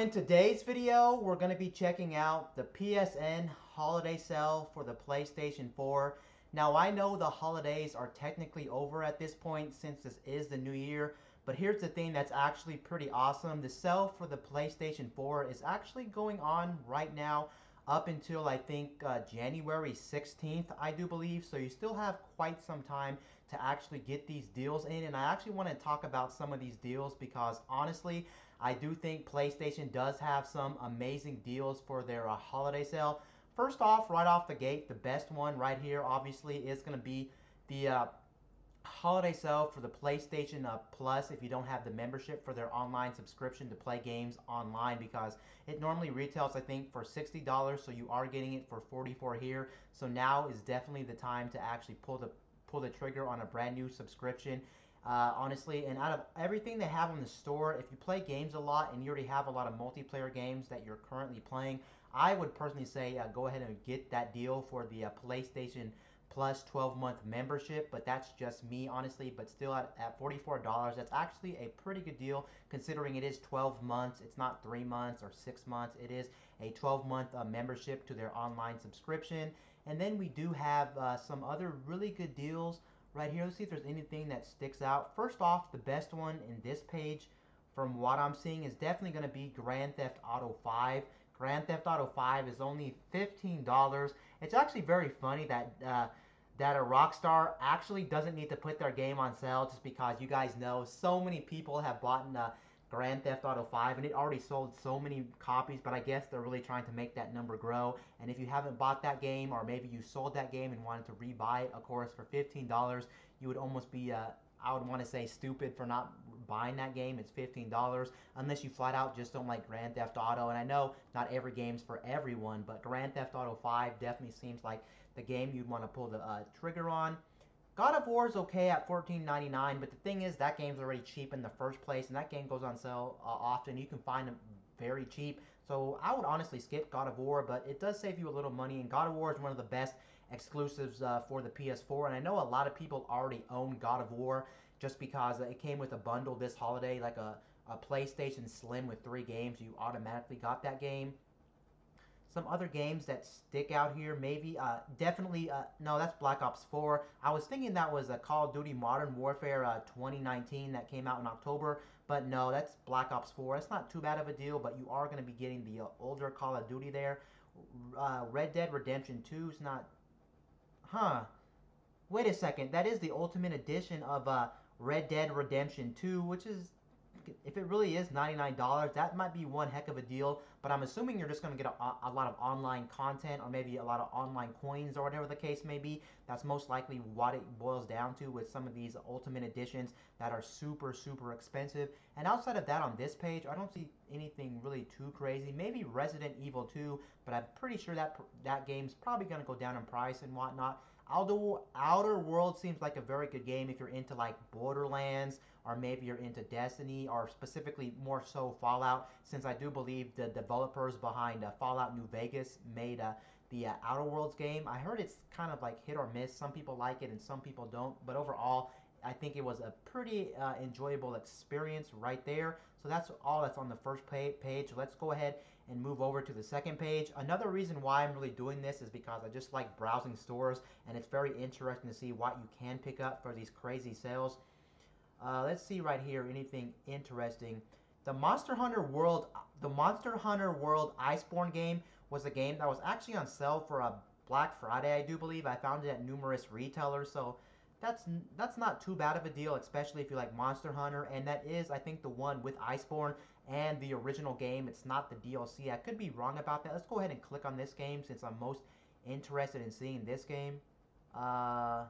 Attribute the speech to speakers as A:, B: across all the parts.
A: in today's video, we're going to be checking out the PSN holiday sale for the PlayStation 4. Now, I know the holidays are technically over at this point since this is the new year, but here's the thing that's actually pretty awesome. The sale for the PlayStation 4 is actually going on right now up until I think January 16th, I do believe. So you still have quite some time to actually get these deals in. And I actually want to talk about some of these deals because honestly, I do think PlayStation does have some amazing deals for their holiday sale. First off, right off the gate, the best one right here obviously is going to be the holiday sale for the PlayStation Plus if you don't have the membership for their online subscription to play games online, because it normally retails I think for $60, so you are getting it for $44 here. So now is definitely the time to actually pull the trigger on a brand new subscription. Honestly, and out of everything they have on the store, if you play games a lot and you already have a lot of multiplayer games that you're currently playing, I would personally say go ahead and get that deal for the PlayStation Plus 12-month membership. But that's just me, honestly. But still, at $44, that's actually a pretty good deal considering it is 12 months. It's not 3 months or 6 months. It is a 12-month membership to their online subscription. And then we do have some other really good deals right here. Let's see if there's anything that sticks out. First off, the best one in this page from what I'm seeing is definitely going to be Grand Theft Auto 5. Grand Theft Auto 5 is only $15. It's actually very funny that a Rockstar actually doesn't need to put their game on sale, just because you guys know so many people have bought Grand Theft Auto 5 and it already sold so many copies, but I guess they're really trying to make that number grow. And if you haven't bought that game, or maybe you sold that game and wanted to rebuy it, of course, for $15, you would almost be I would want to say stupid for not buying that game. It's $15 unless you flat out just don't like Grand Theft Auto. And I know not every game's for everyone, but Grand Theft Auto 5 definitely seems like the game you'd want to pull the trigger on. God of War is okay at $14.99, but the thing is that game's already cheap in the first place, and that game goes on sale often. You can find them very cheap, so I would honestly skip God of War, but it does save you a little money, and God of War is one of the best exclusives for the PS4, and I know a lot of people already own God of War just because it came with a bundle this holiday, like a PlayStation Slim with 3 games. You automatically got that game. Some other games that stick out here, maybe, definitely, no, that's Black Ops 4. I was thinking that was a Call of Duty Modern Warfare 2019 that came out in October, but no, that's Black Ops 4. It's not too bad of a deal, but you are going to be getting the older Call of Duty there. Red Dead Redemption 2 is not, huh, wait a second, that is the Ultimate Edition of Red Dead Redemption 2, which is, if it really is $99, that might be one heck of a deal. But I'm assuming you're just going to get a lot of online content, or maybe a lot of online coins, or whatever the case may be. That's most likely what it boils down to with some of these Ultimate Editions that are super, super expensive. And outside of that, on this page, I don't see anything really too crazy. Maybe Resident Evil 2, but I'm pretty sure that game's probably going to go down in price and whatnot. Outer World seems like a very good game if you're into like Borderlands, or maybe you're into Destiny, or specifically more so Fallout, since I do believe the developers behind Fallout New Vegas made the Outer Worlds game. I heard it's kind of like hit or miss. Some people like it and some people don't, but overall, I think it was a pretty enjoyable experience right there. So that's all that's on the first page. Let's go ahead and move over to the second page. Another reason why I'm really doing this is because I just like browsing stores, and it's very interesting to see what you can pick up for these crazy sales. Let's see right here, anything interesting. The Monster Hunter World Iceborne game was a game that was actually on sale for a Black Friday, I do believe. I found it at numerous retailers, so that's not too bad of a deal, especially if you like Monster Hunter. And that is, I think, the one with Iceborne and the original game. It's not the DLC. I could be wrong about that. Let's go ahead and click on this game since I'm most interested in seeing this game. Uh,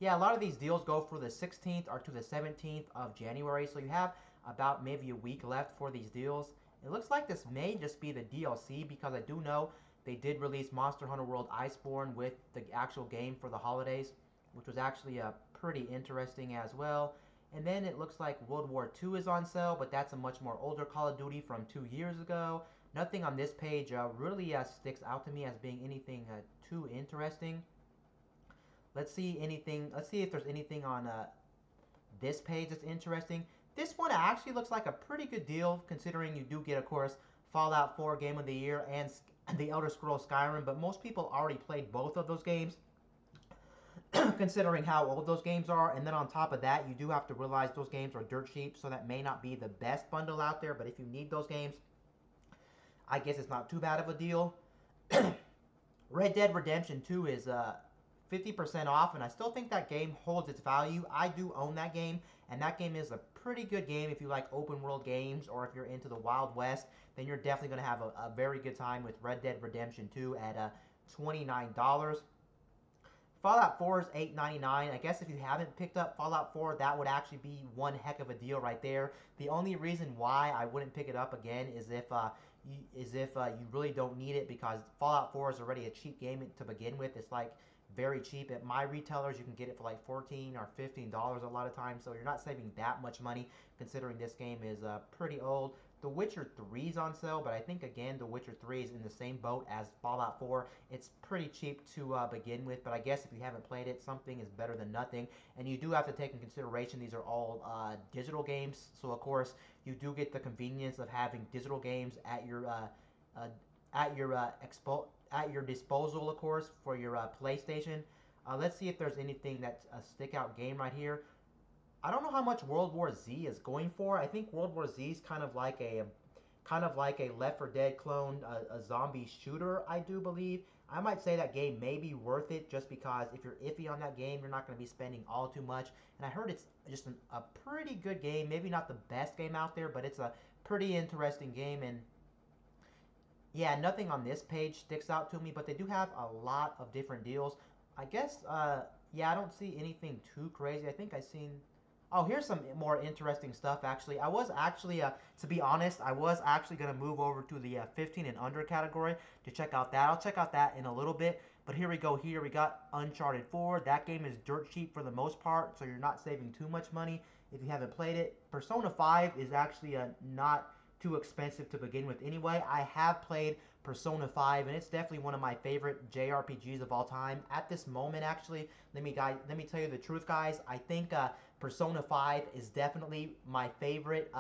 A: Yeah, a lot of these deals go for the 16th or to the 17th of January, so you have about maybe a week left for these deals. It looks like this may just be the DLC, because I do know they did release Monster Hunter World Iceborne with the actual game for the holidays, which was actually pretty interesting as well. And then it looks like World War II is on sale, but that's a much more older Call of Duty from 2 years ago. Nothing on this page really sticks out to me as being anything too interesting. Let's see if there's anything on this page that's interesting. This one actually looks like a pretty good deal considering you do get, of course, Fallout 4 Game of the Year and The Elder Scrolls Skyrim, but most people already played both of those games considering how old those games are. And then on top of that, you do have to realize those games are dirt cheap, so that may not be the best bundle out there, but if you need those games, I guess it's not too bad of a deal. Red Dead Redemption 2 is 50% off, and I still think that game holds its value. I do own that game, and that game is a pretty good game if you like open world games, or if you're into the Wild West, then you're definitely going to have a very good time with Red Dead Redemption 2 at $29. Fallout 4 is $8.99. I guess if you haven't picked up Fallout 4, that would actually be one heck of a deal right there. The only reason why I wouldn't pick it up again is if you really don't need it, because Fallout 4 is already a cheap game to begin with. It's like very cheap at my retailers. You can get it for like $14 or $15 a lot of times, so you're not saving that much money considering this game is pretty old. The Witcher 3 is on sale, but I think again The Witcher 3 is in the same boat as Fallout 4. It's pretty cheap to begin with, but I guess if you haven't played it, something is better than nothing. And you do have to take in consideration these are all digital games, so of course you do get the convenience of having digital games at your at your at your disposal, of course, for your PlayStation. Let's see if there's anything that's a stick out game right here. I don't know how much World War Z is going for. I think World War Z is kind of like a Left 4 Dead clone, a zombie shooter, I do believe. I might say that game may be worth it just because if you're iffy on that game, you're not going to be spending all too much. And I heard it's just a pretty good game. Maybe not the best game out there, but it's a pretty interesting game. And yeah, nothing on this page sticks out to me, but they do have a lot of different deals. I guess, yeah, I don't see anything too crazy. I think I seen. Oh, here's some more interesting stuff. Actually, I was actually, to be honest, I was actually gonna move over to the 15 and under category to check out that. I'll check out that in a little bit. But here we go. Here we got Uncharted 4. That game is dirt cheap for the most part, so you're not saving too much money if you haven't played it. Persona 5 is actually not too expensive to begin with anyway. I have played Persona 5, and it's definitely one of my favorite JRPGs of all time. At this moment, actually, let me tell you the truth, guys. I think Persona 5 is definitely my favorite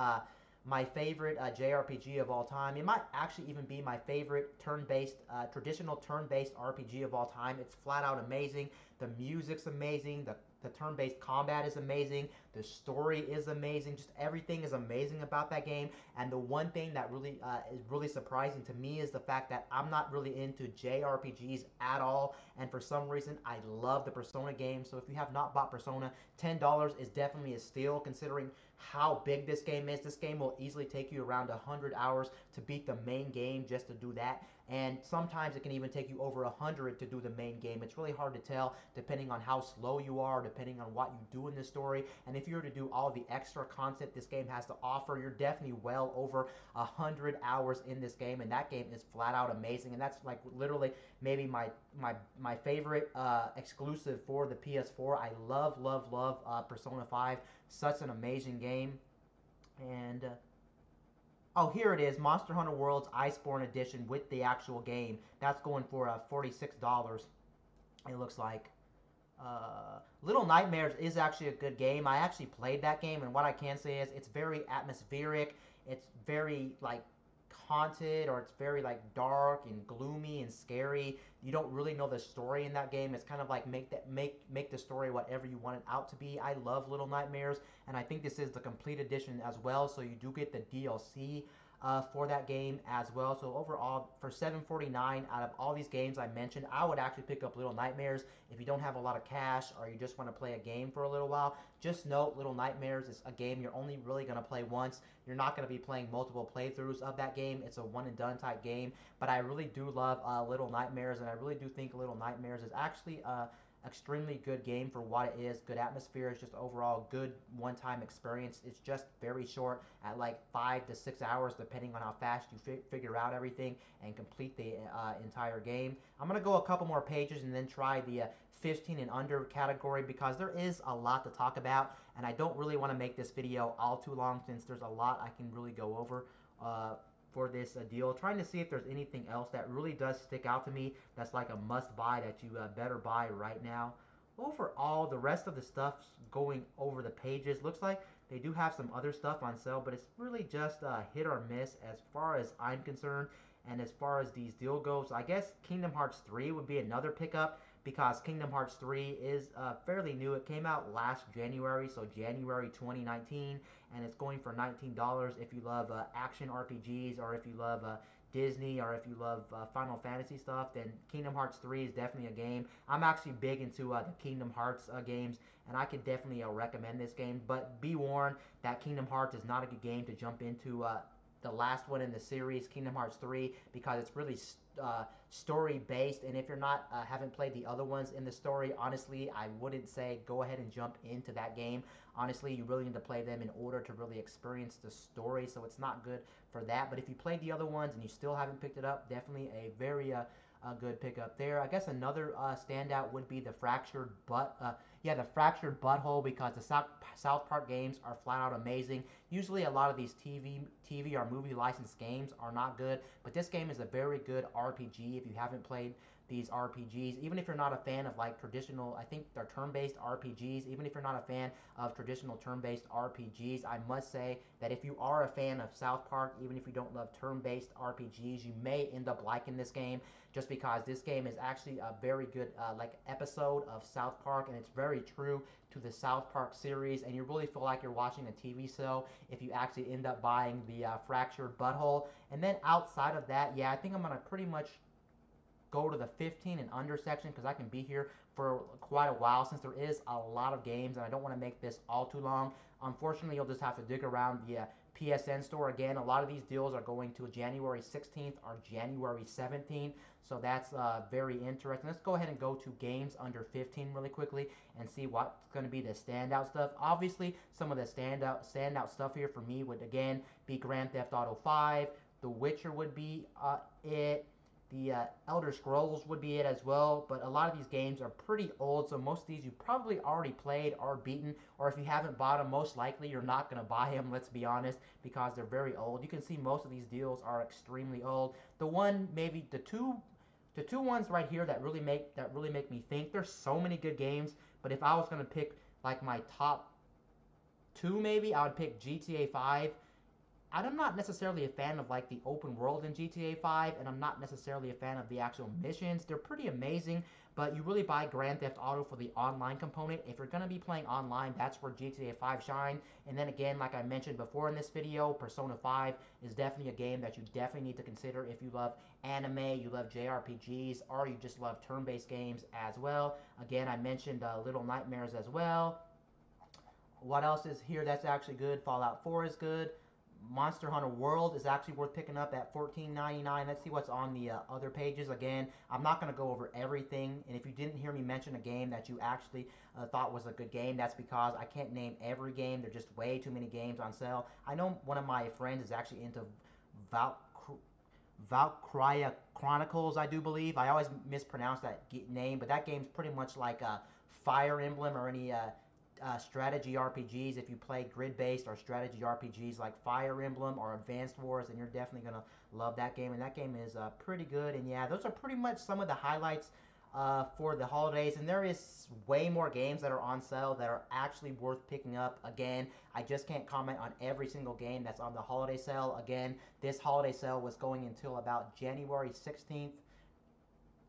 A: JRPG of all time. It might actually even be my favorite traditional turn-based RPG of all time. It's flat out amazing. The music's amazing. The turn-based combat is amazing. The story is amazing. Just everything is amazing about that game. And the one thing that really is really surprising to me is the fact that I'm not really into JRPGs at all. And for some reason, I love the Persona game. So if you have not bought Persona, $10 is definitely a steal considering how big this game is. This game will easily take you around 100 hours to beat the main game just to do that. And sometimes it can even take you over 100 to do the main game. It's really hard to tell depending on how slow you are, depending on what you do in the story. And if you were to do all the extra content this game has to offer, you're definitely well over 100 hours in this game. And that game is flat out amazing. And that's like literally maybe my favorite exclusive for the PS4. I love Persona 5. Such an amazing game. And oh, here it is, Monster Hunter World's Iceborne Edition with the actual game. That's going for $46. It looks like. Little Nightmares is actually a good game. I actually played that game, and what I can say is it's very atmospheric. It's very like haunted, or it's very like dark and gloomy and scary. You don't really know the story in that game. It's kind of like make the story whatever you want it out to be. I love Little Nightmares, and I think this is the complete edition as well. So you do get the DLC for that game as well. So overall, for $7.49, out of all these games I mentioned, I would actually pick up Little Nightmares. If you don't have a lot of cash or you just want to play a game for a little while, just note Little Nightmares is a game you're only really going to play once. You're not going to be playing multiple playthroughs of that game. It's a one and done type game. But I really do love Little Nightmares, and I really do think Little Nightmares is actually extremely good game for what it is. Good atmosphere. It's just overall good one-time experience. It's just very short at like 5 to 6 hours depending on how fast you figure out everything and complete the entire game. I'm going to go a couple more pages and then try the 15 and under category because there is a lot to talk about, and I don't really want to make this video all too long since there's a lot I can really go over for this deal. Trying to see if there's anything else that really does stick out to me that's like a must buy that you better buy right now. overall, the rest of the stuff's going over the pages. Looks like they do have some other stuff on sale, but it's really just hit or miss as far as I'm concerned. And as far as these deal goes, I guess Kingdom Hearts 3 would be another pickup because Kingdom Hearts 3 is fairly new. It came out last January, so January 2019, and it's going for $19 if you love action RPGs or if you love Disney or if you love Final Fantasy stuff. Then Kingdom Hearts 3 is definitely a game. I'm actually big into the Kingdom Hearts games, and I could definitely recommend this game. But be warned that Kingdom Hearts is not a good game to jump into the last one in the series, Kingdom Hearts 3, because it's really story based. And if you're not haven't played the other ones in the story, honestly, I wouldn't say go ahead and jump into that game. Honestly, you really need to play them in order to really experience the story, so it's not good for that. But if you played the other ones and you still haven't picked it up, definitely a very a good pickup there. I guess another standout would be the the fractured butthole, because the South Park games are flat out amazing. Usually, a lot of these TV or movie licensed games are not good, but this game is a very good RPG. If you haven't played these RPGs, even if you're not a fan of like traditional, I think they're turn-based RPGs. Even if you're not a fan of traditional turn-based RPGs, I must say that if you are a fan of South Park, even if you don't love turn-based RPGs, you may end up liking this game, just because this game is actually a very good like episode of South Park, and it's very true to the South Park series, and you really feel like you're watching a TV show if you actually end up buying the Fractured Butthole. And then outside of that, yeah, I think I'm gonna pretty much go to the 15 and under section because I can be here for quite a while since there is a lot of games, and I don't want to make this all too long. Unfortunately, you'll just have to dig around the PSN store again. A lot of these deals are going to January 16th or January 17th, so that's very interesting. Let's go ahead and go to games under 15 really quickly and see what's going to be the standout stuff. Obviously, some of the standout stuff here for me would again be Grand Theft Auto 5. The Witcher would be it. The Elder Scrolls would be it as well, but a lot of these games are pretty old, so most of these you probably already played or beaten, or if you haven't bought them, most likely you're not going to buy them, let's be honest, because they're very old. You can see most of these deals are extremely old. The one, maybe the two ones right here that really make me think, there's so many good games, but if I was going to pick like my top two, maybe I would pick GTA 5. I'm not necessarily a fan of like the open world in GTA 5, and I'm not necessarily a fan of the actual missions. They're pretty amazing, but you really buy Grand Theft Auto for the online component. If you're going to be playing online, that's where GTA 5 shine. And then again, like I mentioned before in this video, Persona 5 is definitely a game that you definitely need to consider if you love anime, you love JRPGs, or you just love turn-based games as well. Again, I mentioned Little Nightmares as well. What else is here that's actually good? Fallout 4 is good. Monster Hunter World is actually worth picking up at $14.99. Let's see what's on the other pages. Again, I'm not going to go over everything, and if you didn't hear me mention a game that you actually thought was a good game, that's because I can't name every game. There's just way too many games on sale. I know one of my friends is actually into Valkyria Chronicles, I do believe. I always mispronounce that name, but that game's pretty much like a Fire Emblem or any strategy RPGs. If you play grid-based or strategy RPGs like Fire Emblem or Advanced Wars, then you're definitely going to love that game. And that game is pretty good. And yeah, those are pretty much some of the highlights for the holidays. And there is way more games that are on sale that are actually worth picking up. Again, I just can't comment on every single game that's on the holiday sale. Again, this holiday sale was going until about January 16th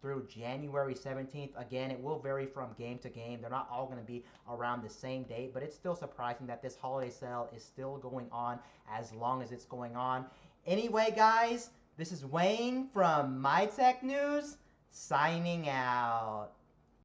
A: through January 17th. Again, it will vary from game to game. They're not all going to be around the same date, but it's still surprising that this holiday sale is still going on as long as it's going on. Anyway, guys, this is Wayne from My Tech News, signing out.